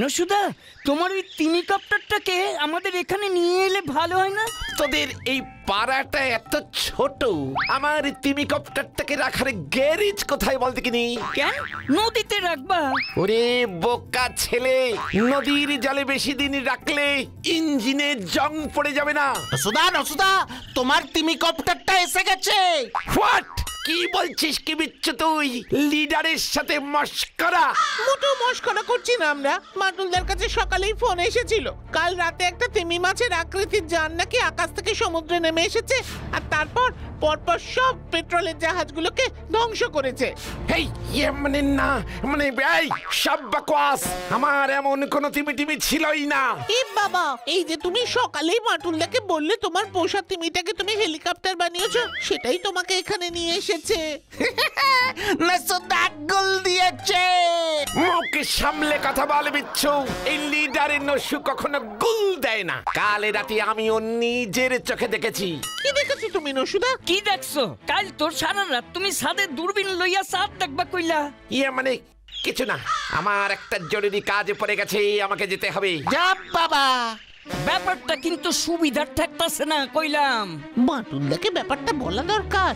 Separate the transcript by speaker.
Speaker 1: নসুদা, তোমার ওই তিমি কপ্টারটাকে আমাদের এখানে নিয়ে এলে ভালো হয় না?
Speaker 2: তোদের এই পাড়াটা এত ছোট, আমার তিমি কপ্টারটাকে রাখার গ্যারেজ কোথায় বলতে কিনি?
Speaker 1: কেন নদীতে রাখবা?
Speaker 2: ওরে বোকা ছেলে, নদীর জলে বেশি দিন রাখলে ইঞ্জিনে জং পড়ে যাবে না?
Speaker 3: নসুদা, তোমার তিমি কপ্টারটা এসে গেছে।
Speaker 2: হোয়াট? কি বলছিস কি বিচ্ছু তুই? লিডারের সাথে মস্করা?
Speaker 4: মোটো মস্করা করছি না আমরা। মাটুলদার কাছে সকালেই ফোন এসেছিল, কাল রাতে একটা তিমি মাছের আকৃতির জান নাকি আকাশ থেকে সমুদ্রে নেমে এসেছে, আর তারপর পরপর সব পেট্রোলের জাহাজগুলোকে ধ্বংস করেছে।
Speaker 2: এই মানে না, মানে এই সব বাকওয়াস। আমার এমন কোনো তিমি ছিলই না।
Speaker 4: এ বাবা, এই যে তুমি সকালেই মাটুলদাকে বললে তোমার পোষা তিমিটাকে তুমি হেলিকপ্টার বানিয়েছো, সেটাই তোমাকে এখানে নিয়ে এসেছে।
Speaker 3: নসুদা গুল দিয়েছে।
Speaker 2: মুখে সামলে কথা বল বিচ্ছু। এই লিডারের নসু কখনো গুল দেয় না। কাল রাতে আমিও নিজের চোখে দেখেছি।
Speaker 4: কি দেখেছো তুমি নসুদা?
Speaker 1: কি দেখছো? কাল তোর সারা রাত তুমি ছাদে দূরবীন লইয়া চাঁদ দেখবা কইলা।
Speaker 2: মানে কিছু না, আমার একটা জরুরি কাজে পড়ে গেছে, আমাকে যেতে হবে।
Speaker 3: যা বাবা।
Speaker 1: ব্যাপারটা কিন্তু সুবিধার ঠেকতাছে না কইলাম।
Speaker 4: মাটুলদাকে ব্যাপারটা বলা দরকার।